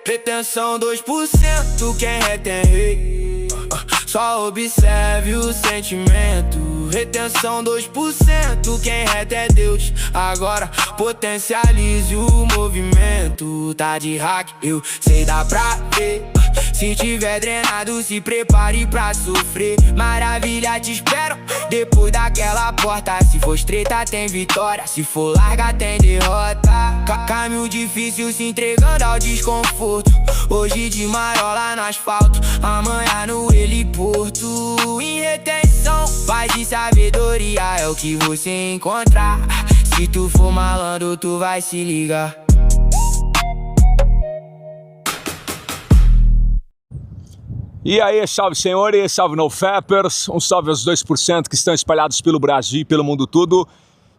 Retenção 2%, quem retém rei. Só observe o sentimento. Retenção 2%, quem retém é Deus. Agora potencialize o movimento. Tá de hack, eu sei dá pra ver. Se tiver drenado, se prepare pra sofrer. Maravilha te espero depois daquela porta. Se for estreita tem vitória, se for larga tem derrota. Caminho difícil se entregando ao desconforto. Hoje de marola no asfalto, amanhã no heliporto. Em retenção, paz e sabedoria é o que você encontrar. Se tu for malandro, tu vai se ligar. E aí, salve senhores, salve NoFapers, um salve aos 2% que estão espalhados pelo Brasil e pelo mundo todo.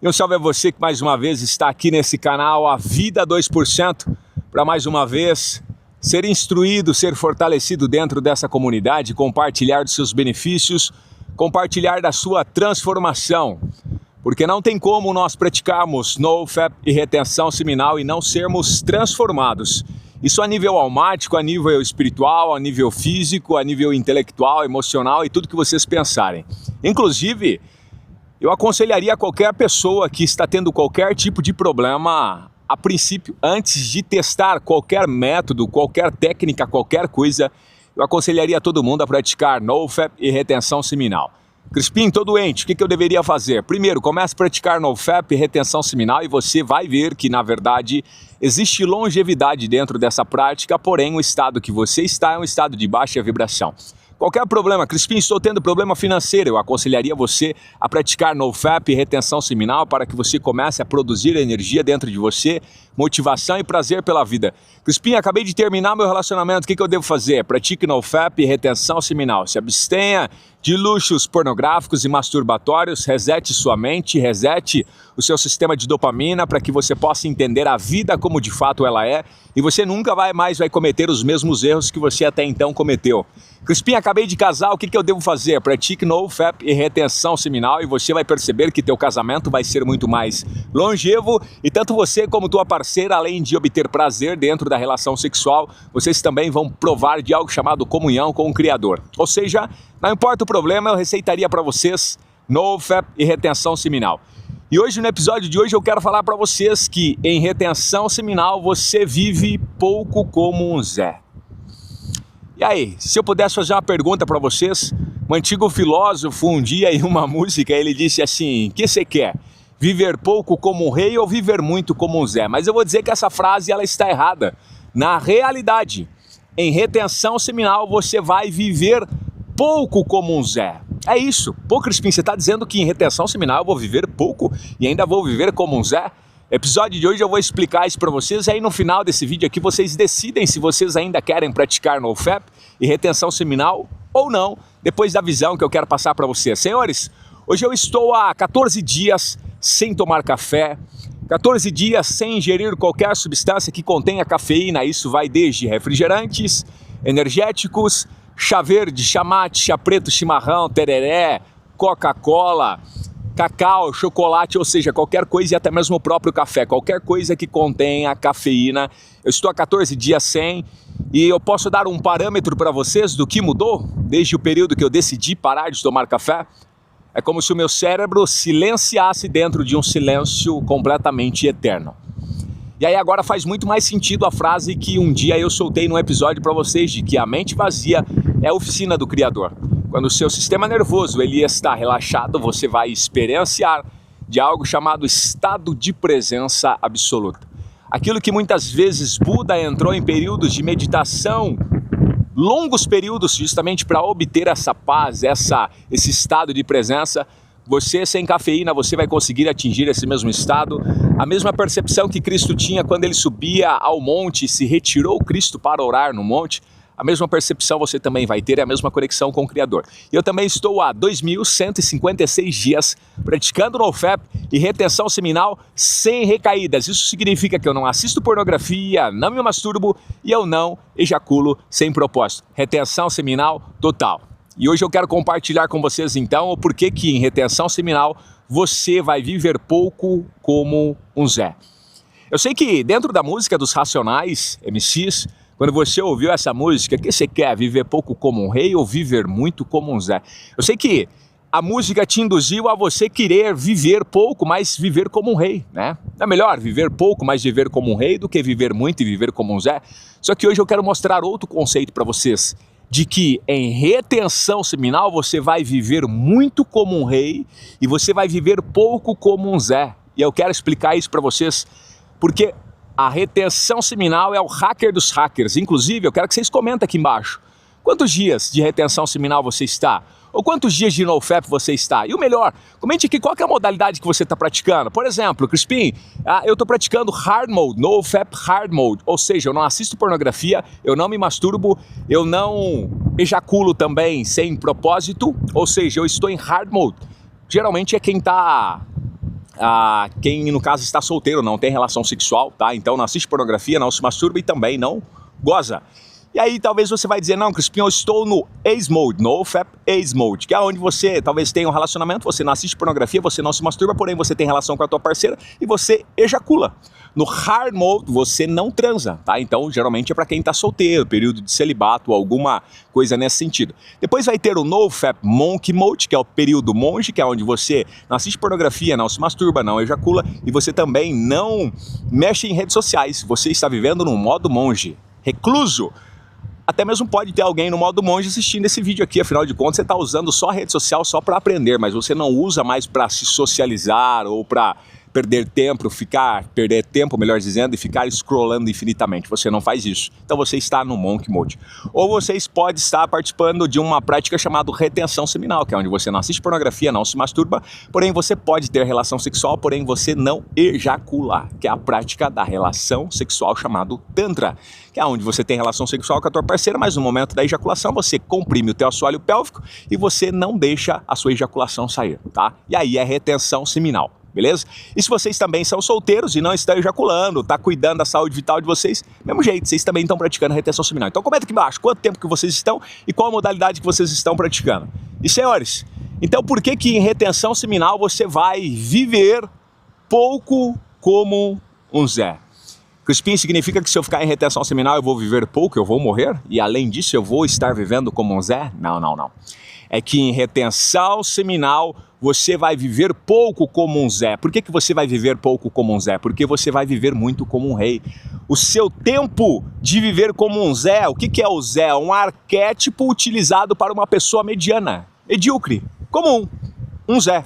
E um salve a você que mais uma vez está aqui nesse canal, A Vida 2%, para mais uma vez ser instruído, ser fortalecido dentro dessa comunidade, compartilhar dos seus benefícios, compartilhar da sua transformação. Porque não tem como nós praticarmos NoFap e retenção seminal e não sermos transformados. Isso a nível almático, a nível espiritual, a nível físico, a nível intelectual, emocional e tudo que vocês pensarem. Inclusive, eu aconselharia a qualquer pessoa que está tendo qualquer tipo de problema, a princípio, antes de testar qualquer método, qualquer técnica, qualquer coisa, eu aconselharia a todo mundo a praticar NoFap e retenção seminal. Crispim, tô doente, o que eu deveria fazer? Primeiro, comece a praticar NoFap e retenção seminal e você vai ver que, na verdade, existe longevidade dentro dessa prática, porém o estado que você está é um estado de baixa vibração. Qualquer problema, Crispim, estou tendo problema financeiro, eu aconselharia você a praticar NoFap e retenção seminal para que você comece a produzir energia dentro de você, motivação e prazer pela vida. Crispim, acabei de terminar meu relacionamento, o que eu devo fazer? Pratique NoFap e retenção seminal. Se abstenha de luxos pornográficos e masturbatórios, resete sua mente, resete o seu sistema de dopamina para que você possa entender a vida como de fato ela é e você nunca mais vai cometer os mesmos erros que você até então cometeu. Crispim, acabei de casar, o que eu devo fazer? Pratique NoFap e retenção seminal e você vai perceber que teu casamento vai ser muito mais longevo e tanto você como tua parceira, além de obter prazer dentro da relação sexual, vocês também vão provar de algo chamado comunhão com o Criador. Ou seja, não importa o problema, eu receitaria para vocês NoFap e retenção seminal. E hoje, no episódio de hoje, eu quero falar para vocês que em retenção seminal você vive pouco como um Zé. E aí, se eu pudesse fazer uma pergunta para vocês, um antigo filósofo um dia em uma música, ele disse assim, o que você quer? Viver pouco como um rei ou viver muito como um Zé? Mas eu vou dizer que essa frase ela está errada. Na realidade, em retenção seminal você vai viver pouco como um Zé. É isso. Pô, Crispim, você está dizendo que em retenção seminal eu vou viver pouco e ainda vou viver como um Zé? Episódio de hoje eu vou explicar isso para vocês e aí no final desse vídeo aqui vocês decidem se vocês ainda querem praticar NoFap e retenção seminal ou não, depois da visão que eu quero passar para vocês. Senhores, hoje eu estou há 14 dias sem tomar café, 14 dias sem ingerir qualquer substância que contenha cafeína, isso vai desde refrigerantes, energéticos, chá verde, chá mate, chá preto, chimarrão, tereré, Coca-Cola, cacau, chocolate, ou seja, qualquer coisa e até mesmo o próprio café, qualquer coisa que contenha cafeína. Eu estou há 14 dias sem e eu posso dar um parâmetro para vocês do que mudou desde o período que eu decidi parar de tomar café. É como se o meu cérebro silenciasse dentro de um silêncio completamente eterno. E aí agora faz muito mais sentido a frase que um dia eu soltei num episódio para vocês de que a mente vazia é a oficina do Criador. Quando o seu sistema nervoso ele está relaxado, você vai experienciar de algo chamado estado de presença absoluta. Aquilo que muitas vezes Buda entrou em períodos de meditação, longos períodos justamente para obter essa paz, esse estado de presença, você sem cafeína, você vai conseguir atingir esse mesmo estado, a mesma percepção que Cristo tinha quando ele subia ao monte e se retirou Cristo para orar no monte, a mesma percepção você também vai ter, a mesma conexão com o Criador. Eu também estou há 2.156 dias praticando NoFap e retenção seminal sem recaídas. Isso significa que eu não assisto pornografia, não me masturbo e eu não ejaculo sem propósito. Retenção seminal total. E hoje eu quero compartilhar com vocês então o porquê que em retenção seminal você vai viver pouco como um Zé. Eu sei que dentro da música dos Racionais, MCs, quando você ouviu essa música, o que você quer? Viver pouco como um rei ou viver muito como um Zé? Eu sei que a música te induziu a você querer viver pouco, mas viver como um rei, né? É melhor viver pouco, mas viver como um rei do que viver muito e viver como um Zé. Só que hoje eu quero mostrar outro conceito para vocês, de que em retenção seminal você vai viver muito como um rei e você vai viver pouco como um Zé. E eu quero explicar isso para vocês, porque a retenção seminal é o hacker dos hackers. Inclusive, eu quero que vocês comentem aqui embaixo. Quantos dias de retenção seminal você está? Ou quantos dias de NoFap você está? E o melhor, comente aqui qual que é a modalidade que você está praticando. Por exemplo, Crispim, eu estou praticando Hard Mode, NoFap Hard Mode. Ou seja, eu não assisto pornografia, eu não me masturbo, eu não ejaculo também sem propósito. Ou seja, eu estou em Hard Mode. Geralmente é quem está... quem no caso está solteiro, não tem relação sexual, tá? Então não assiste pornografia, não se masturba e também não goza. E aí talvez você vai dizer, não, Crispim, eu estou no Ace Mode, NoFap Ace Mode, que é onde você talvez tenha um relacionamento, você não assiste pornografia, você não se masturba, porém você tem relação com a tua parceira e você ejacula. No Hard Mode você não transa, tá? Então geralmente é para quem está solteiro, período de celibato, alguma coisa nesse sentido. Depois vai ter o NoFap Monkey Mode, que é o período monge, que é onde você não assiste pornografia, não se masturba, não ejacula e você também não mexe em redes sociais, você está vivendo no modo monge, recluso. Até mesmo pode ter alguém no modo monge assistindo esse vídeo aqui, afinal de contas você está usando só a rede social só para aprender, mas você não usa mais para se socializar ou para perder tempo, melhor dizendo, e ficar scrollando infinitamente. Você não faz isso. Então você está no Monkey Mode. Ou vocês podem estar participando de uma prática chamada retenção seminal, que é onde você não assiste pornografia, não se masturba, porém você pode ter relação sexual, porém você não ejacula, que é a prática da relação sexual chamado Tantra, que é onde você tem relação sexual com a tua parceira, mas no momento da ejaculação você comprime o teu assoalho pélvico e você não deixa a sua ejaculação sair, tá? E aí é retenção seminal. Beleza? E se vocês também são solteiros e não estão ejaculando, tá cuidando da saúde vital de vocês, mesmo jeito, vocês também estão praticando retenção seminal. Então comenta aqui embaixo quanto tempo que vocês estão e qual a modalidade que vocês estão praticando. E senhores, então por que que em retenção seminal você vai viver pouco como um Zé? Crispim significa que se eu ficar em retenção seminal eu vou viver pouco, eu vou morrer? E além disso eu vou estar vivendo como um Zé? Não, não, não. É que em retenção seminal você vai viver pouco como um Zé. Por que que você vai viver pouco como um Zé? Porque você vai viver muito como um rei. O seu tempo de viver como um Zé, o que que é o Zé? Um arquétipo utilizado para uma pessoa mediana, medíocre, comum, um Zé.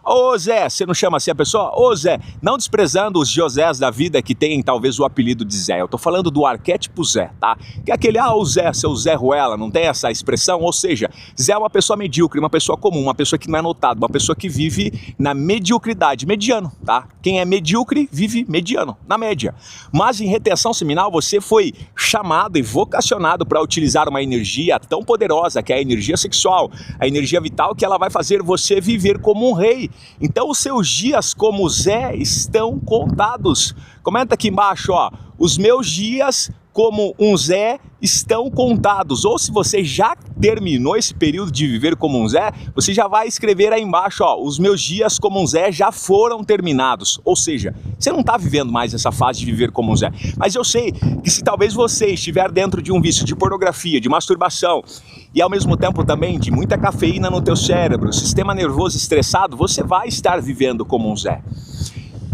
Ô Zé, você não chama assim a pessoa? Ô Zé, não desprezando os Josés da vida que tem talvez o apelido de Zé. Eu tô falando do arquétipo Zé, tá? Que é aquele, o Zé, seu Zé Ruela, não tem essa expressão? Ou seja, Zé é uma pessoa medíocre, uma pessoa comum, uma pessoa que não é notada, uma pessoa que vive na mediocridade, mediano, tá? Quem é medíocre vive mediano, na média. Mas em retenção seminal você foi chamado e vocacionado para utilizar uma energia tão poderosa, que é a energia sexual, a energia vital, que ela vai fazer você viver como um rei. Então os seus dias como Zé estão contados. Comenta aqui embaixo, ó, os meus dias como um Zé estão contados. Ou se você já terminou esse período de viver como um Zé, você já vai escrever aí embaixo, ó, os meus dias como um Zé já foram terminados. Ou seja, você não está vivendo mais essa fase de viver como um Zé. Mas eu sei que se talvez você estiver dentro de um vício de pornografia, de masturbação e ao mesmo tempo também de muita cafeína no teu cérebro, sistema nervoso estressado, você vai estar vivendo como um Zé.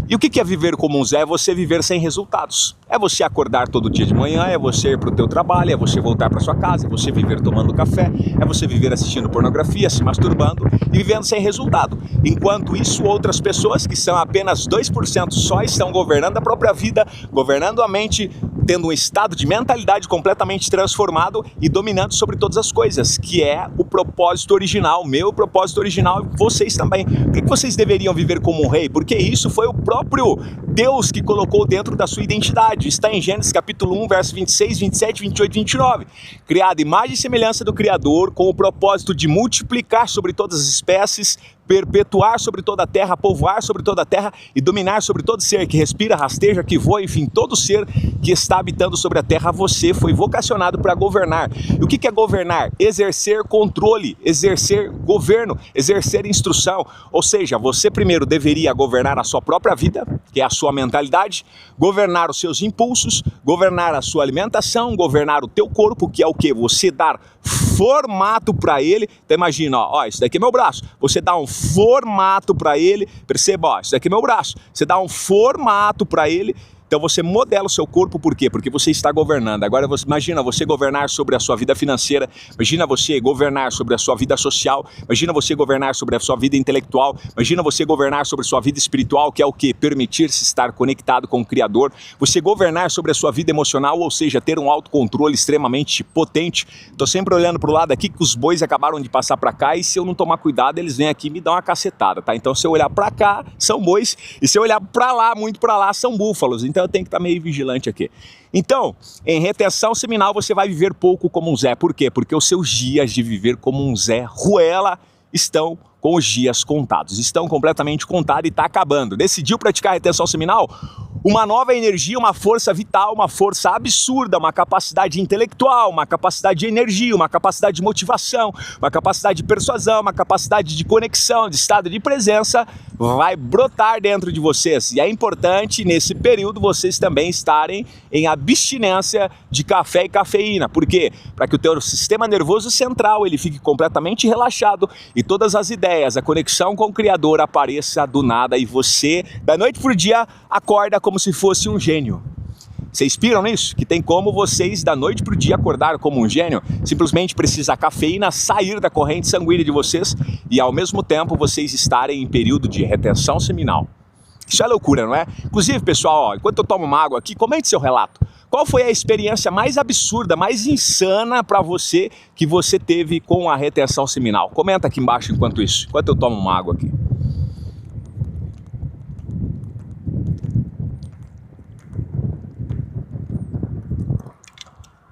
E o que é viver como um Zé? É você viver sem resultados. É você acordar todo dia de manhã, é você ir para o teu trabalho, é você voltar para sua casa, é você viver tomando café, é você viver assistindo pornografia, se masturbando e vivendo sem resultado. Enquanto isso, outras pessoas que são apenas 2% só estão governando a própria vida, governando a mente, tendo um estado de mentalidade completamente transformado e dominando sobre todas as coisas, que é o propósito original, meu propósito original e vocês também. Por que vocês deveriam viver como um rei? Porque isso foi o próprio Deus que colocou dentro da sua identidade. Está em Gênesis capítulo 1, verso 26, 27, 28 e 29. Criado imagem e semelhança do Criador, com o propósito de multiplicar sobre todas as espécies, perpetuar sobre toda a terra, povoar sobre toda a terra e dominar sobre todo ser que respira, rasteja, que voa, enfim, todo ser que está habitando sobre a terra. Você foi vocacionado para governar. E o que é governar? Exercer controle, exercer governo, exercer instrução. Ou seja, você primeiro deveria governar a sua própria vida, que é a sua mentalidade, governar os seus impulsos, governar a sua alimentação, governar o teu corpo, que é o que? Você dar formato para ele. Então imagina, ó, isso daqui é meu braço. Você dá um formato para ele, perceba, ó, isso daqui é meu braço. Você dá um formato para ele. Então você modela o seu corpo, por quê? Porque você está governando. Agora imagina você governar sobre a sua vida financeira, imagina você governar sobre a sua vida social, imagina você governar sobre a sua vida intelectual, imagina você governar sobre a sua vida espiritual, que é o quê? Permitir-se estar conectado com o Criador. Você governar sobre a sua vida emocional, ou seja, ter um autocontrole extremamente potente. Estou sempre olhando para o lado aqui que os bois acabaram de passar para cá e se eu não tomar cuidado, eles vêm aqui e me dão uma cacetada, tá? Então se eu olhar para cá, são bois e se eu olhar para lá, muito para lá, são búfalos. Então eu tenho que estar meio vigilante aqui. Então, em retenção seminal você vai viver pouco como um Zé. Por quê? Porque os seus dias de viver como um Zé Ruela estão com os dias contados. Estão completamente contados e está acabando. Decidiu praticar retenção seminal? Uma nova energia, uma força vital, uma força absurda, uma capacidade intelectual, uma capacidade de energia, uma capacidade de motivação, uma capacidade de persuasão, uma capacidade de conexão, de estado de presença, vai brotar dentro de vocês. E é importante, nesse período, vocês também estarem em abstinência de café e cafeína. Por quê? Para que o teu sistema nervoso central ele fique completamente relaxado e todas as ideias, a conexão com o Criador apareça do nada e você, da noite pro dia, acorda como se fosse um gênio. Vocês piram nisso? Que tem como vocês, da noite pro dia, acordar como um gênio? Simplesmente precisa a cafeína sair da corrente sanguínea de vocês e, ao mesmo tempo, vocês estarem em período de retenção seminal. Isso é loucura, não é? Inclusive, pessoal, ó, enquanto eu tomo uma água aqui, comente seu relato. Qual foi a experiência mais absurda, mais insana para você que você teve com a retenção seminal? Comenta aqui embaixo enquanto eu tomo uma água aqui.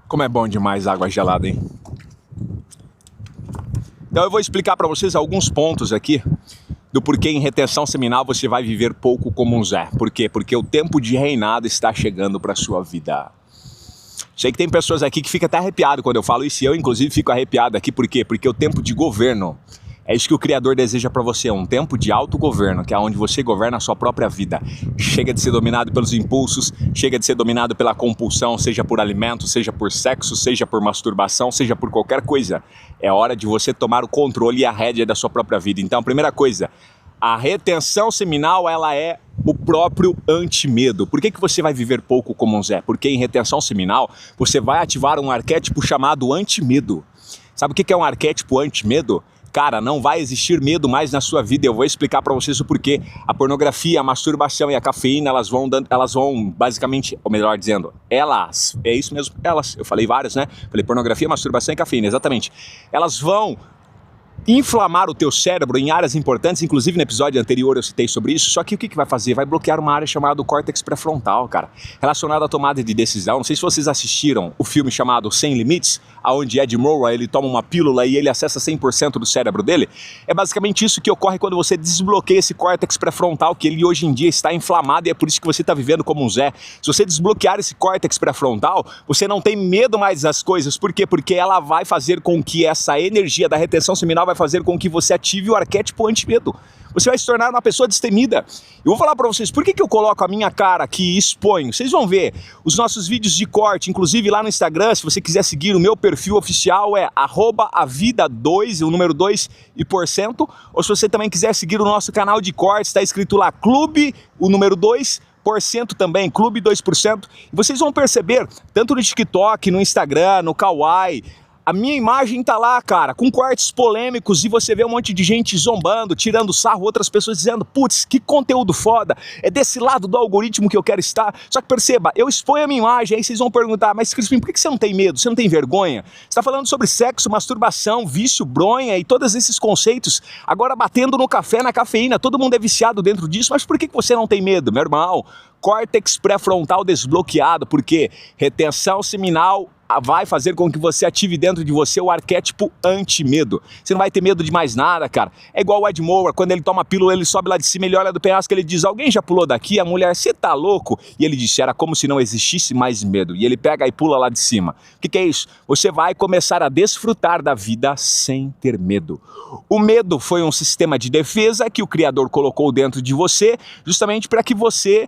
Como é bom demais água gelada, hein? Então eu vou explicar para vocês alguns pontos aqui do porquê em retenção seminal você vai viver pouco como um Zé. Por quê? Porque o tempo de reinado está chegando para a sua vida. Sei que tem pessoas aqui que ficam até arrepiado quando eu falo isso, e eu inclusive fico arrepiado aqui. Por quê? Porque o tempo de governo, é isso que o Criador deseja para você, um tempo de autogoverno, que é onde você governa a sua própria vida. Chega de ser dominado pelos impulsos, chega de ser dominado pela compulsão, seja por alimento, seja por sexo, seja por masturbação, seja por qualquer coisa. É hora de você tomar o controle e a rédea da sua própria vida. Então, primeira coisa, a retenção seminal, ela é o próprio antimedo. Por que você vai viver pouco como um Zé? Porque em retenção seminal, você vai ativar um arquétipo chamado antimedo. Sabe o que é um arquétipo antimedo? Cara, não vai existir medo mais na sua vida. Eu vou explicar para vocês o porquê. A pornografia, a masturbação e a cafeína, elas vão basicamente, ou melhor dizendo, elas, é isso mesmo, elas, eu falei várias, né? Falei pornografia, masturbação e cafeína, exatamente. Elas vão inflamar o teu cérebro em áreas importantes, inclusive no episódio anterior eu citei sobre isso, só que o que vai fazer? Vai bloquear uma área chamada córtex pré-frontal, cara, relacionada à tomada de decisão. Não sei se vocês assistiram o filme chamado Sem Limites, onde Ed Murray, ele toma uma pílula e ele acessa 100% do cérebro dele. É basicamente isso que ocorre quando você desbloqueia esse córtex pré-frontal, que ele hoje em dia está inflamado e é por isso que você está vivendo como um Zé. Se você desbloquear esse córtex pré-frontal, você não tem medo mais das coisas. Por quê? Porque ela vai fazer com que essa energia da retenção seminal vai fazer com que você ative o arquétipo antimedo. Você vai se tornar uma pessoa destemida. Eu vou falar para vocês, por que eu coloco a minha cara aqui e exponho? Vocês vão ver os nossos vídeos de corte, inclusive lá no Instagram, se você quiser seguir o meu perfil oficial é @avida2, o número 2 e %, ou se você também quiser seguir o nosso canal de cortes, está escrito lá Clube, o número 2% também, Clube 2%. E vocês vão perceber, tanto no TikTok, no Instagram, no Kawaii, a minha imagem tá lá, cara, com cortes polêmicos e você vê um monte de gente zombando, tirando sarro, outras pessoas dizendo, putz, que conteúdo foda, é desse lado do algoritmo que eu quero estar. Só que perceba, eu exponho a minha imagem, aí vocês vão perguntar, mas Crispim, por que você não tem medo? Você não tem vergonha? Você tá falando sobre sexo, masturbação, vício, bronha e todos esses conceitos, agora batendo no café, na cafeína, todo mundo é viciado dentro disso, mas por que você não tem medo, meu irmão? Córtex pré-frontal desbloqueado, porque retenção seminal vai fazer com que você ative dentro de você o arquétipo anti-medo. Você não vai ter medo de mais nada, cara. É igual o Ed Moore, quando ele toma a pílula, ele sobe lá de cima, ele olha do penhasco, ele diz, alguém já pulou daqui? A mulher, você tá louco? E ele disse, era como se não existisse mais medo. E ele pega e pula lá de cima. O que é isso? Você vai começar a desfrutar da vida sem ter medo. O medo foi um sistema de defesa que o Criador colocou dentro de você, justamente para que você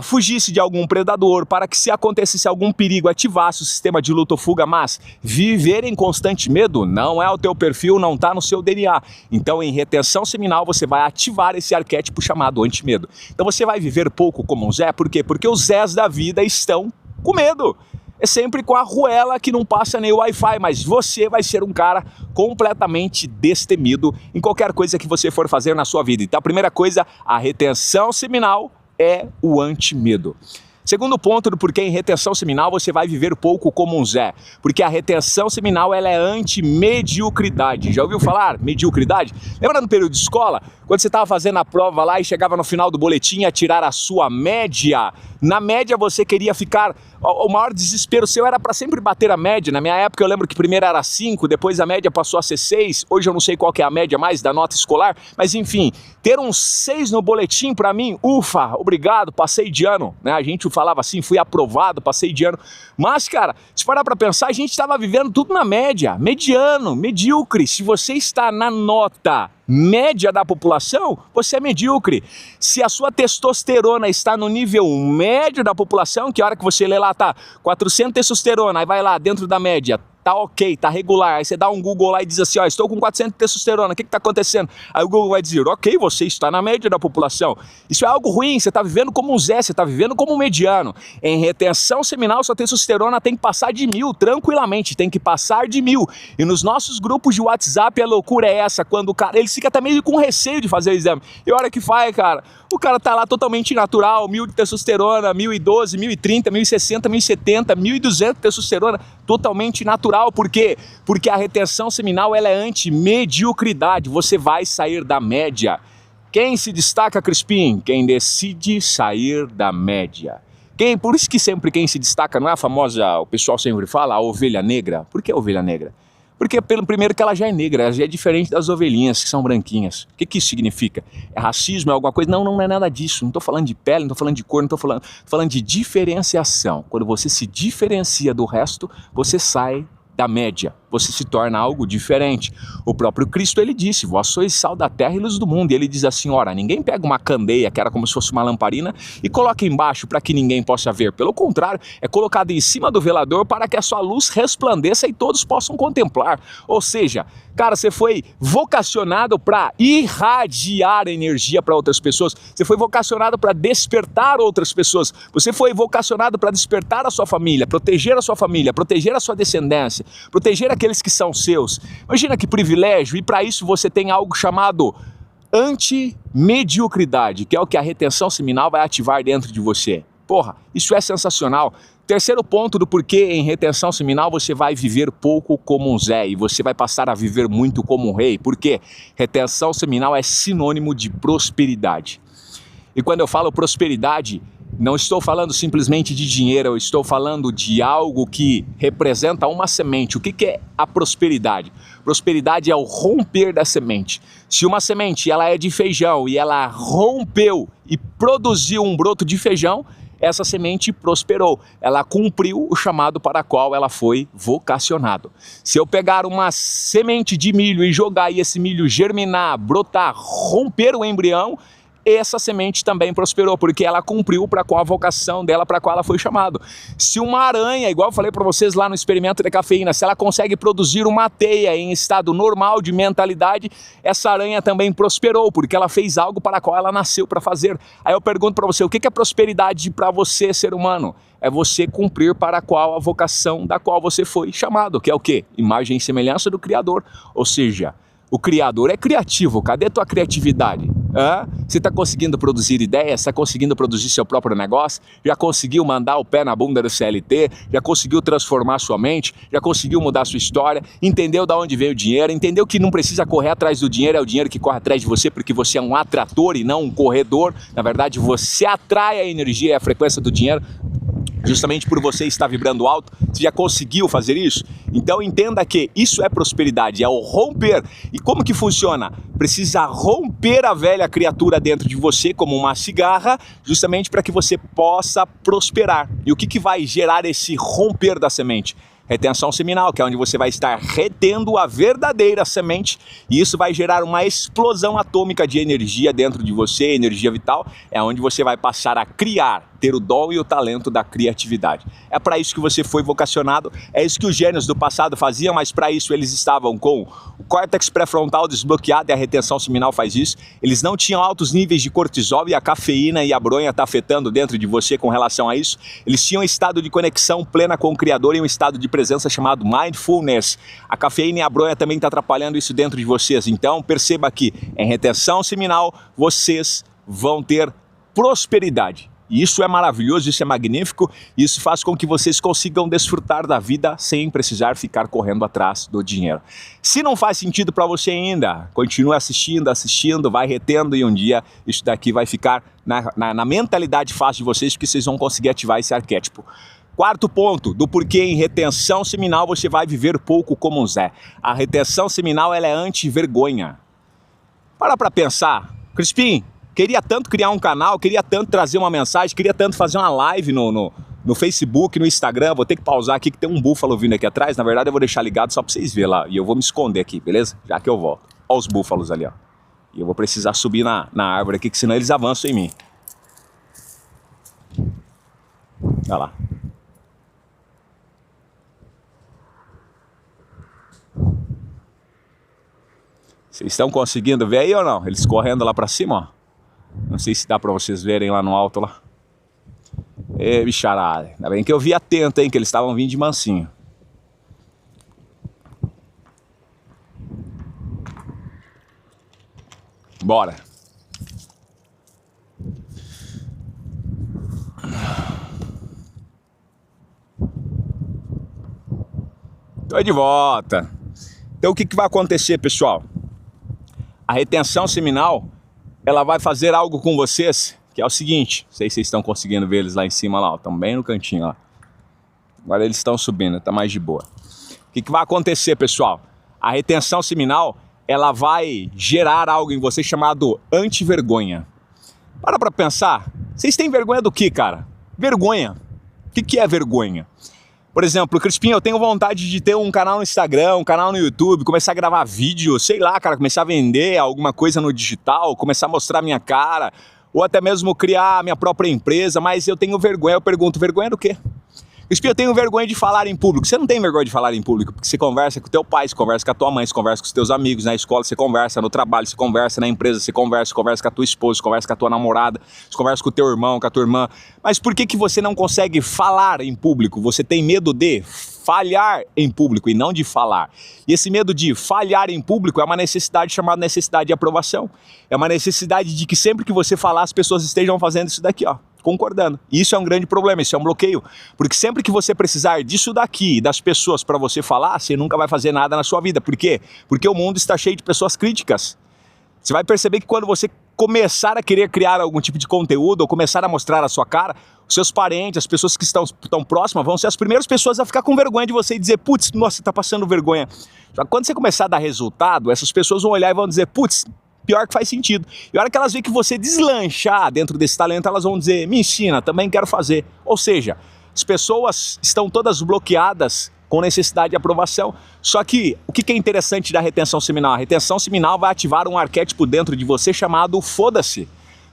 fugisse de algum predador, para que se acontecesse algum perigo, ativasse o sistema de luta ou fuga, mas viver em constante medo não é o teu perfil, não está no seu DNA. Então em retenção seminal você vai ativar esse arquétipo chamado antimedo. Então você vai viver pouco como um Zé, por quê? Porque os Zés da vida estão com medo. É sempre com a arruela que não passa nem o Wi-Fi, mas você vai ser um cara completamente destemido em qualquer coisa que você for fazer na sua vida. Então a primeira coisa, a retenção seminal é o antimedo. Segundo ponto do porquê em retenção seminal você vai viver pouco como um Zé. Porque a retenção seminal ela é anti-mediocridade. Já ouviu falar? Mediocridade? Lembra no período de escola? Quando você estava fazendo a prova lá e chegava no final do boletim a tirar a sua média. Na média você queria ficar... O maior desespero seu era para sempre bater a média. Na minha época eu lembro que primeiro era 5, depois a média passou a ser 6. Hoje eu não sei qual que é a média mais da nota escolar. Mas enfim, ter um 6 no boletim para mim, ufa, obrigado, passei de ano. Né? A gente falava assim, fui aprovado, passei de ano. Mas, cara, se parar para pensar, a gente estava vivendo tudo na média. Mediano, medíocre. Se você está na nota média da população, você é medíocre. Se a sua testosterona está no nível médio da população, que a hora que você lê lá tá 400 testosterona, aí vai lá dentro da média, tá ok, tá regular, aí você dá um Google lá e diz assim, ó, estou com 400 testosterona, o que tá acontecendo? Aí o Google vai dizer, ok, você está na média da população. Isso é algo ruim, você tá vivendo como um Zé, você tá vivendo como um mediano. Em retenção seminal, sua testosterona tem que passar de 1000, tranquilamente, tem que passar de 1000. E nos nossos grupos de WhatsApp a loucura é essa, quando o cara, ele fica até meio com receio de fazer o exame. E a hora que faz, cara, o cara tá lá totalmente natural, 1000 de testosterona, 1012, 1030, 1060, 1070, 1200 de testosterona, totalmente natural. Por quê? Porque a retenção seminal ela é anti-mediocridade, você vai sair da média. Quem se destaca, Crispim? Quem decide sair da média. Por isso que sempre quem se destaca, não é a famosa, o pessoal sempre fala, a ovelha negra. Por que a ovelha negra? Porque pelo primeiro que ela já é negra, ela já é diferente das ovelhinhas que são branquinhas. O que isso significa? É racismo, é alguma coisa? Não, não é nada disso. Não estou falando de pele, não estou falando de cor, não estou falando de diferenciação. Quando você se diferencia do resto, você sai da média, você se torna algo diferente. O próprio Cristo, ele disse, vós sois sal da terra e luz do mundo. E ele diz assim, ora, ninguém pega uma candeia, que era como se fosse uma lamparina, e coloca embaixo para que ninguém possa ver. Pelo contrário, é colocado em cima do velador para que a sua luz resplandeça e todos possam contemplar. Ou seja, cara, você foi vocacionado para irradiar energia para outras pessoas, você foi vocacionado para despertar outras pessoas, você foi vocacionado para despertar a sua família, proteger a sua descendência, proteger aqueles que são seus. Imagina que privilégio, e para isso você tem algo chamado anti-mediocridade, que é o que a retenção seminal vai ativar dentro de você. Porra, isso é sensacional. Terceiro ponto do porquê em retenção seminal você vai viver pouco como um Zé e você vai passar a viver muito como um rei. Por quê? Retenção seminal é sinônimo de prosperidade. E quando eu falo prosperidade, não estou falando simplesmente de dinheiro, eu estou falando de algo que representa uma semente. O que é a prosperidade? Prosperidade é o romper da semente. Se uma semente ela é de feijão e ela rompeu e produziu um broto de feijão, essa semente prosperou, ela cumpriu o chamado para o qual ela foi vocacionado. Se eu pegar uma semente de milho e jogar e esse milho germinar, brotar, romper o embrião, essa semente também prosperou, porque ela cumpriu para qual a vocação dela, para qual ela foi chamada. Se uma aranha, igual eu falei para vocês lá no experimento da cafeína, se ela consegue produzir uma teia em estado normal de mentalidade, essa aranha também prosperou, porque ela fez algo para qual ela nasceu para fazer. Aí eu pergunto para você, o que é prosperidade para você, ser humano? É você cumprir para qual a vocação da qual você foi chamado, que é o quê? Imagem e semelhança do Criador, ou seja, o Criador é criativo. Cadê a tua criatividade? Você está conseguindo produzir ideias? Está conseguindo produzir seu próprio negócio? Já conseguiu mandar o pé na bunda do CLT? Já conseguiu transformar sua mente? Já conseguiu mudar sua história? Entendeu de onde veio o dinheiro? Entendeu que não precisa correr atrás do dinheiro, é o dinheiro que corre atrás de você, porque você é um atrator e não um corredor. Na verdade, você atrai a energia e a frequência do dinheiro justamente por você estar vibrando alto. Você já conseguiu fazer isso? Então entenda que isso é prosperidade, é o romper. E como que funciona? Precisa romper a velha criatura dentro de você como uma cigarra, justamente para que você possa prosperar. E o que vai gerar esse romper da semente? Retenção seminal, que é onde você vai estar retendo a verdadeira semente, e isso vai gerar uma explosão atômica de energia dentro de você, energia vital, é onde você vai passar a criar, ter o dom e o talento da criatividade. É para isso que você foi vocacionado, é isso que os gênios do passado faziam, mas para isso eles estavam com o córtex pré-frontal desbloqueado, e a retenção seminal faz isso. Eles não tinham altos níveis de cortisol, e a cafeína e a bronha estão afetando dentro de você com relação a isso. Eles tinham um estado de conexão plena com o Criador e um estado de presença chamado mindfulness. A cafeína e a bronha também estão atrapalhando isso dentro de vocês. Então perceba que em retenção seminal vocês vão ter prosperidade. E isso é maravilhoso, isso é magnífico, isso faz com que vocês consigam desfrutar da vida sem precisar ficar correndo atrás do dinheiro. Se não faz sentido para você ainda, continue assistindo, vai retendo, e um dia isso daqui vai ficar na mentalidade fácil de vocês, porque vocês vão conseguir ativar esse arquétipo. Quarto ponto, do porquê em retenção seminal você vai viver pouco como um Zé. A retenção seminal, ela é anti-vergonha. Para pensar, Crispim, queria tanto criar um canal, queria tanto trazer uma mensagem, queria tanto fazer uma live no Facebook, no Instagram. Vou ter que pausar aqui que tem um búfalo vindo aqui atrás. Na verdade eu vou deixar ligado só para vocês verem lá. E eu vou me esconder aqui, beleza? Já que eu volto. Olha os búfalos ali, ó. E eu vou precisar subir na árvore aqui, que senão eles avançam em mim. Olha lá. Vocês estão conseguindo ver aí ou não? Eles correndo lá para cima, ó. Não sei se dá para vocês verem lá no alto lá. Ê, bicharada. Ainda bem que eu vi atento, hein, que eles estavam vindo de mansinho. Bora. Tô de volta. Então o que vai acontecer, pessoal? A retenção seminal, ela vai fazer algo com vocês, que é o seguinte. Não sei se vocês estão conseguindo ver eles lá em cima, lá, estão bem no cantinho lá. Agora eles estão subindo, tá mais de boa. O que vai acontecer, pessoal? A retenção seminal, ela vai gerar algo em você chamado anti-vergonha. Para pensar, vocês têm vergonha do que, cara? Vergonha. O que é vergonha? Por exemplo, Crispim, eu tenho vontade de ter um canal no Instagram, um canal no YouTube, começar a gravar vídeo, sei lá, cara, começar a vender alguma coisa no digital, começar a mostrar minha cara, ou até mesmo criar minha própria empresa, mas eu tenho vergonha. Eu pergunto, vergonha do quê? Crispim, eu tenho vergonha de falar em público. Você não tem vergonha de falar em público, porque você conversa com o teu pai, você conversa com a tua mãe, você conversa com os teus amigos, na escola você conversa, no trabalho você conversa, na empresa você conversa com a tua esposa, você conversa com a tua namorada, você conversa com o teu irmão, com a tua irmã. Mas por que você não consegue falar em público? Você tem medo de falhar em público e não de falar. E esse medo de falhar em público é uma necessidade chamada necessidade de aprovação. É uma necessidade de que sempre que você falar, as pessoas estejam fazendo isso daqui, ó, concordando. E isso é um grande problema, isso é um bloqueio. Porque sempre que você precisar disso daqui, das pessoas para você falar, você nunca vai fazer nada na sua vida. Por quê? Porque o mundo está cheio de pessoas críticas. Você vai perceber que quando você começar a querer criar algum tipo de conteúdo ou começar a mostrar a sua cara, os seus parentes, as pessoas que estão próximas vão ser as primeiras pessoas a ficar com vergonha de você e dizer, putz, nossa, você tá passando vergonha. Só que quando você começar a dar resultado, essas pessoas vão olhar e vão dizer, putz, pior que faz sentido. E a hora que elas veem que você deslanchar dentro desse talento, elas vão dizer, me ensina, também quero fazer. Ou seja, as pessoas estão todas bloqueadas com necessidade de aprovação. Só que o que é interessante da retenção seminal? A retenção seminal vai ativar um arquétipo dentro de você chamado foda-se.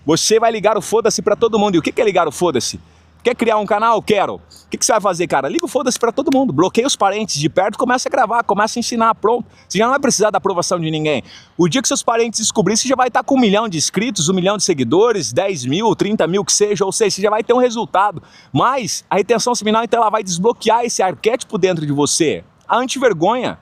você vai ligar o foda-se pra todo mundo. E o que é ligar o foda-se? Quer criar um canal? Quero. O que você vai fazer, cara? Liga o foda-se pra todo mundo. Bloqueia os parentes de perto, começa a gravar, começa a ensinar, pronto. Você já não vai precisar da aprovação de ninguém. O dia que seus parentes descobrirem, você já vai estar com 1 milhão de inscritos, 1 milhão de seguidores, 10 mil, 30 mil, que seja. Ou seja, você já vai ter um resultado. Mas a retenção seminal, então, ela vai desbloquear esse arquétipo dentro de você. A antivergonha.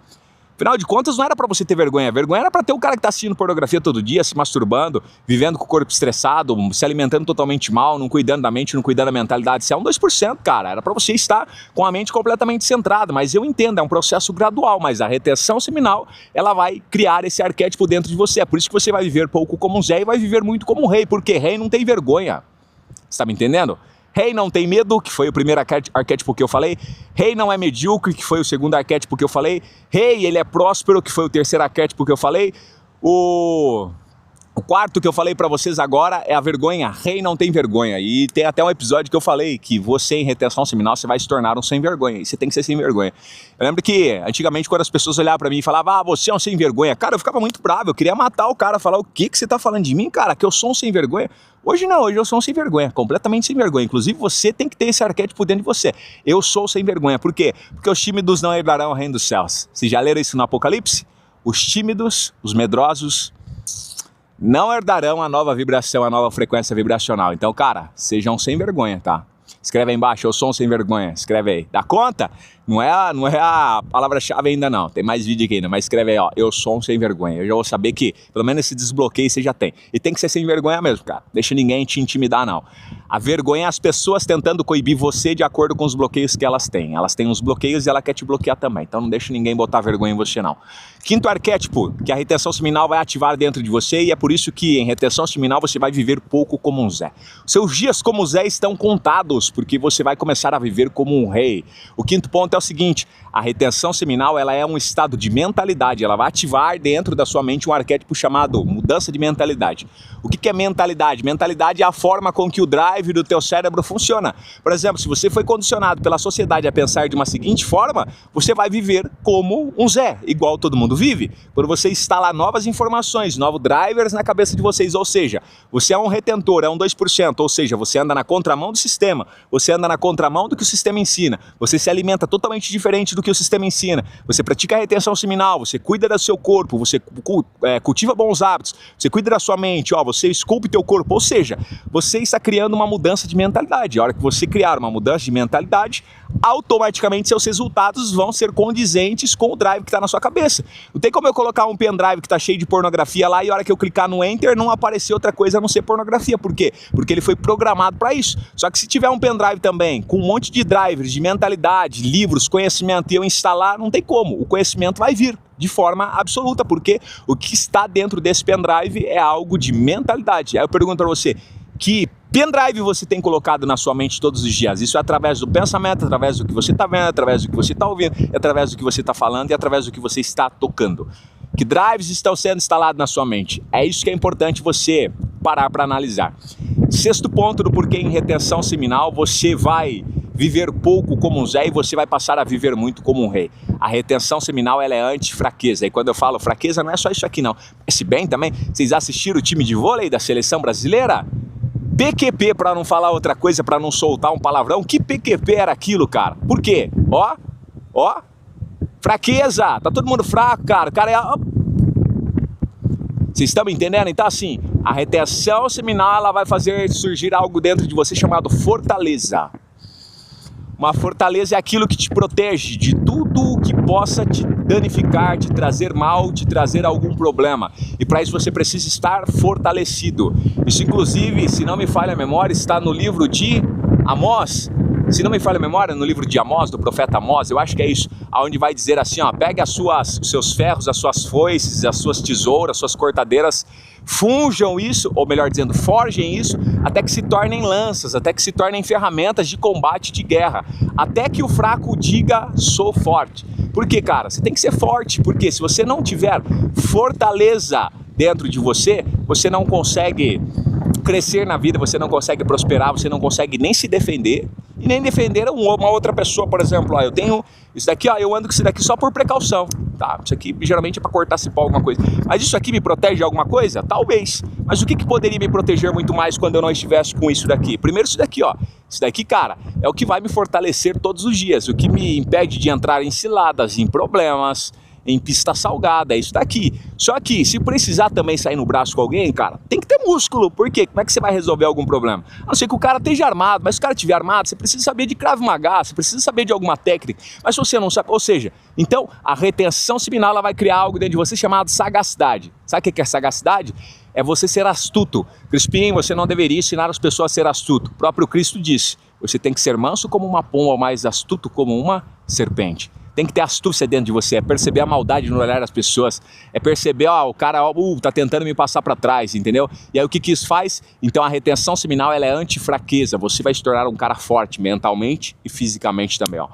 Afinal de contas, não era pra você ter vergonha. Vergonha era pra ter o cara que tá assistindo pornografia todo dia, se masturbando, vivendo com o corpo estressado, se alimentando totalmente mal, não cuidando da mente, não cuidando da mentalidade. Isso é um 2%, cara. Era pra você estar com a mente completamente centrada. Mas eu entendo, é um processo gradual. Mas a retenção seminal, ela vai criar esse arquétipo dentro de você. É por isso que você vai viver pouco como um Zé e vai viver muito como um rei. Porque rei não tem vergonha. Você tá me entendendo? Rei não tem medo, que foi o primeiro arquétipo que eu falei. Rei não é medíocre, que foi o segundo arquétipo que eu falei. Rei, ele é próspero, que foi o terceiro arquétipo que eu falei. O quarto que eu falei pra vocês agora é a vergonha. Rei não tem vergonha. E tem até um episódio que eu falei que você em retenção seminal, você vai se tornar um sem vergonha. E você tem que ser sem vergonha. Eu lembro que antigamente quando as pessoas olhavam pra mim e falavam, ah, você é um sem vergonha. Cara, eu ficava muito bravo. Eu queria matar o cara, falar, o que você tá falando de mim, cara? Que eu sou um sem vergonha? Hoje não, hoje eu sou um sem vergonha, completamente sem vergonha. Inclusive você tem que ter esse arquétipo dentro de você. Eu sou sem vergonha. Por quê? Porque os tímidos não herdarão o reino dos céus. Vocês já leram isso no Apocalipse? Os tímidos, os medrosos, não herdarão a nova vibração, a nova frequência vibracional. Então, cara, sejam sem vergonha, tá? Escreve aí embaixo, eu sou um sem vergonha. Escreve aí. Dá conta? Não é a palavra-chave ainda não. Tem mais vídeo aqui ainda, mas escreve aí, ó. Eu sou um sem vergonha. Eu já vou saber que pelo menos esse desbloqueio você já tem. E tem que ser sem vergonha mesmo, cara. Deixa ninguém te intimidar, não. A vergonha é as pessoas tentando coibir você de acordo com os bloqueios que elas têm. Elas têm uns bloqueios e ela quer te bloquear também. Então não deixa ninguém botar vergonha em você, não. Quinto arquétipo, que a retenção seminal vai ativar dentro de você, e é por isso que em retenção seminal você vai viver pouco como um Zé. Seus dias como Zé estão contados, porque você vai começar a viver como um rei. O quinto ponto é o seguinte, a retenção seminal, ela é um estado de mentalidade, ela vai ativar dentro da sua mente um arquétipo chamado mudança de mentalidade. O que é mentalidade? Mentalidade é a forma com que o drive do teu cérebro funciona. Por exemplo, se você foi condicionado pela sociedade a pensar de uma seguinte forma, você vai viver como um Zé, igual todo mundo vive. Quando você instalar novas informações, novos drivers na cabeça de vocês, ou seja, você é um retentor, é um 2%, ou seja, você anda na contramão do sistema, você anda na contramão do que o sistema ensina, você se alimenta totalmente diferente do que o sistema ensina, você pratica a retenção seminal, você cuida do seu corpo, você cultiva bons hábitos, você cuida da sua mente, ó, você esculpe teu corpo, ou seja, você está criando uma mudança de mentalidade. A hora que você criar uma mudança de mentalidade, automaticamente seus resultados vão ser condizentes com o drive que está na sua cabeça. Não tem como eu colocar um pendrive que está cheio de pornografia lá e a hora que eu clicar no Enter não aparecer outra coisa a não ser pornografia. Por quê? Porque ele foi programado para isso. Só que se tiver um pendrive também com um monte de drivers, de mentalidade, livros, conhecimento e eu instalar, não tem como. O conhecimento vai vir de forma absoluta, porque o que está dentro desse pendrive é algo de mentalidade. Aí eu pergunto para você, que pendrive você tem colocado na sua mente todos os dias? Isso é através do pensamento, através do que você está vendo, através do que você está ouvindo, através do que você está falando e através do que você está tocando. Que drives estão sendo instalados na sua mente? É isso que é importante você parar para analisar. Sexto ponto do porquê em retenção seminal você vai viver pouco como um Zé e você vai passar a viver muito como um rei. A retenção seminal, ela é anti-fraqueza. E quando eu falo fraqueza, não é só isso aqui não. Se bem também, vocês assistiram o time de vôlei da seleção brasileira? PQP, para não falar outra coisa, para não soltar um palavrão. Que PQP era aquilo, cara? Por quê? Ó, fraqueza. Tá todo mundo fraco, cara. O cara é... Vocês estão me entendendo? Então assim, a retenção seminal, ela vai fazer surgir algo dentro de você chamado fortaleza. Uma fortaleza é aquilo que te protege de tudo que possa te danificar, te trazer mal, te trazer algum problema. E para isso você precisa estar fortalecido. Isso inclusive, se não me falha a memória, está no livro de Amós. Se não me falha a memória, no livro de Amós, do profeta Amós, eu acho que é isso, onde vai dizer assim, ó, pegue os seus ferros, as suas foices, as suas tesouras, as suas cortadeiras, funjam isso, ou melhor dizendo, forjem isso, até que se tornem lanças, até que se tornem ferramentas de combate, de guerra, até que o fraco diga, sou forte. Por quê, cara? Você tem que ser forte, porque se você não tiver fortaleza dentro de você, você não consegue crescer na vida, você não consegue prosperar, você não consegue nem se defender e nem defender uma outra pessoa. Por exemplo, ó, eu tenho isso daqui, ó, eu ando com isso daqui só por precaução. Tá, isso aqui geralmente é para cortar cipó, alguma coisa. Mas isso aqui me protege de alguma coisa? Talvez. Mas o que poderia me proteger muito mais quando eu não estivesse com isso daqui? Primeiro isso daqui, ó. Isso daqui, cara, é o que vai me fortalecer todos os dias. O que me impede de entrar em ciladas, em problemas, em pista salgada, é isso daqui. Só que, se precisar também sair no braço com alguém, cara, tem que ter músculo. Por quê? Como é que você vai resolver algum problema? A não ser que o cara esteja armado, mas se o cara estiver armado, você precisa saber de Krav Maga, você precisa saber de alguma técnica. Mas se você não sabe, ou seja, então a retenção seminal ela vai criar algo dentro de você chamado sagacidade. Sabe o que é sagacidade? É você ser astuto. Crispim, você não deveria ensinar as pessoas a ser astuto. O próprio Cristo disse, você tem que ser manso como uma pomba, mas astuto como uma serpente. Tem que ter astúcia dentro de você, é perceber a maldade no olhar das pessoas, é perceber, ó, o cara tá tentando me passar para trás, entendeu? E aí o que isso faz? Então a retenção seminal ela é antifraqueza, você vai se tornar um cara forte mentalmente e fisicamente também, ó.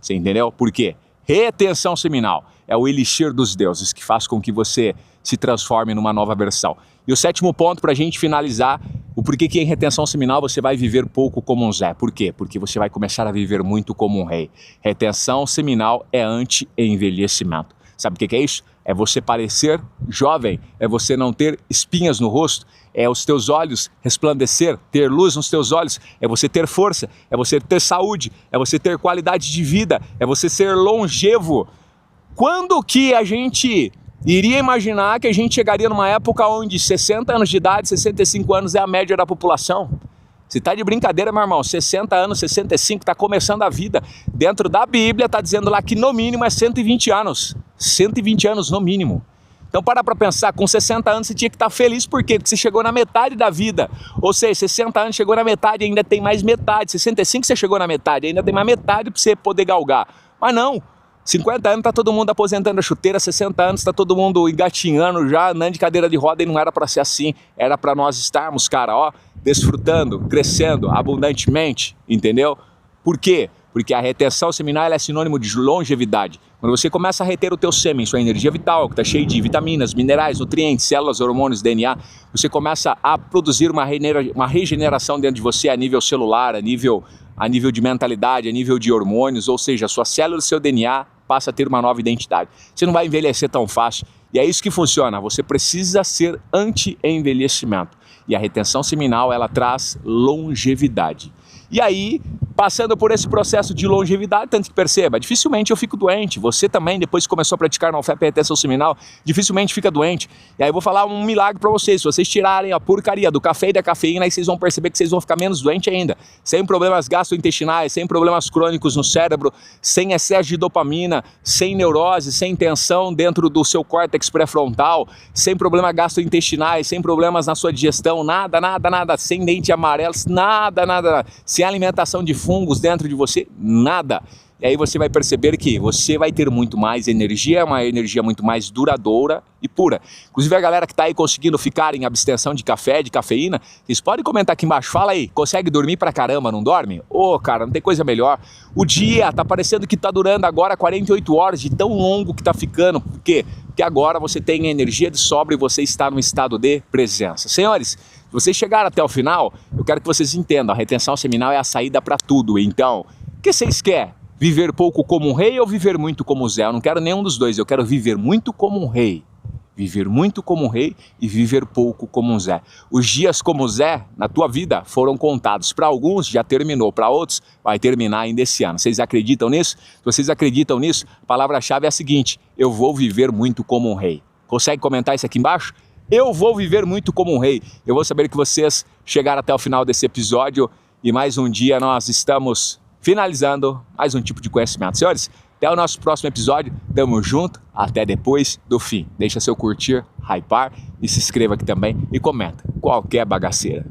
Você entendeu? Por quê? Retenção seminal é o elixir dos deuses que faz com que você se transforme numa nova versão. E o sétimo ponto para a gente finalizar, o porquê que em retenção seminal você vai viver pouco como um Zé. Por quê? Porque você vai começar a viver muito como um rei. Retenção seminal é anti-envelhecimento. Sabe o que é isso? É você parecer jovem, é você não ter espinhas no rosto, é os teus olhos resplandecer, ter luz nos teus olhos, é você ter força, é você ter saúde, é você ter qualidade de vida, é você ser longevo. Quando que a gente iria imaginar que a gente chegaria numa época onde 60 anos de idade, 65 anos é a média da população? Você tá de brincadeira, meu irmão, 60 anos, 65, tá começando a vida. Dentro da Bíblia tá dizendo lá que no mínimo é 120 anos. 120 anos no mínimo. Então para pensar, com 60 anos você tinha que estar feliz, por quê? Porque você chegou na metade da vida. Ou seja, 60 anos chegou na metade, ainda tem mais metade. 65 você chegou na metade, ainda tem mais metade para você poder galgar. Mas não, 50 anos tá todo mundo aposentando a chuteira, 60 anos tá todo mundo engatinhando já, andando de cadeira de roda, e não era para ser assim. Era para nós estarmos, cara, ó, desfrutando, crescendo abundantemente, entendeu? Por quê? Porque a retenção seminal ela é sinônimo de longevidade. Quando você começa a reter o teu sêmen, sua energia vital, que está cheia de vitaminas, minerais, nutrientes, células, hormônios, DNA, você começa a produzir uma regeneração dentro de você a nível celular, a nível de mentalidade, a nível de hormônios, ou seja, a sua célula e seu DNA passa a ter uma nova identidade. Você não vai envelhecer tão fácil. E é isso que funciona, você precisa ser anti-envelhecimento. E a retenção seminal, ela traz longevidade. E aí, passando por esse processo de longevidade, tanto que perceba, dificilmente eu fico doente. Você também, depois que começou a praticar na UFEP retenção seminal, dificilmente fica doente. E aí eu vou falar um milagre para vocês. Se vocês tirarem a porcaria do café e da cafeína, aí vocês vão perceber que vocês vão ficar menos doentes ainda. Sem problemas gastrointestinais, sem problemas crônicos no cérebro, sem excesso de dopamina, sem neurose, sem tensão dentro do seu córtex pré-frontal, sem problemas gastrointestinais, sem problemas na sua digestão, nada, sem dente amarelos, nada. Sem alimentação de fungos dentro de você, nada. E aí você vai perceber que você vai ter muito mais energia, uma energia muito mais duradoura e pura. Inclusive a galera que está aí conseguindo ficar em abstenção de café, de cafeína, vocês podem comentar aqui embaixo, fala aí, consegue dormir pra caramba, não dorme? Ô, cara, não tem coisa melhor. O dia tá parecendo que tá durando agora 48 horas de tão longo que tá ficando. Por quê? Porque agora você tem energia de sobra e você está no estado de presença. Senhores, se vocês chegaram até o final, eu quero que vocês entendam, a retenção seminal é a saída para tudo. Então, o que vocês querem? Viver pouco como um rei ou viver muito como Zé? Eu não quero nenhum dos dois, eu quero viver muito como um rei. Viver muito como um rei e viver pouco como um Zé. Os dias como Zé na tua vida foram contados. Para alguns já terminou, para outros vai terminar ainda esse ano. Vocês acreditam nisso? Se vocês acreditam nisso, a palavra-chave é a seguinte: eu vou viver muito como um rei. Consegue comentar isso aqui embaixo? Eu vou viver muito como um rei. Eu vou saber que vocês chegaram até o final desse episódio e mais um dia nós estamos finalizando mais um tipo de conhecimento. Senhores, até o nosso próximo episódio. Tamo junto, até depois do fim. Deixa seu curtir, hypar e se inscreva aqui também e comenta qualquer bagaceira.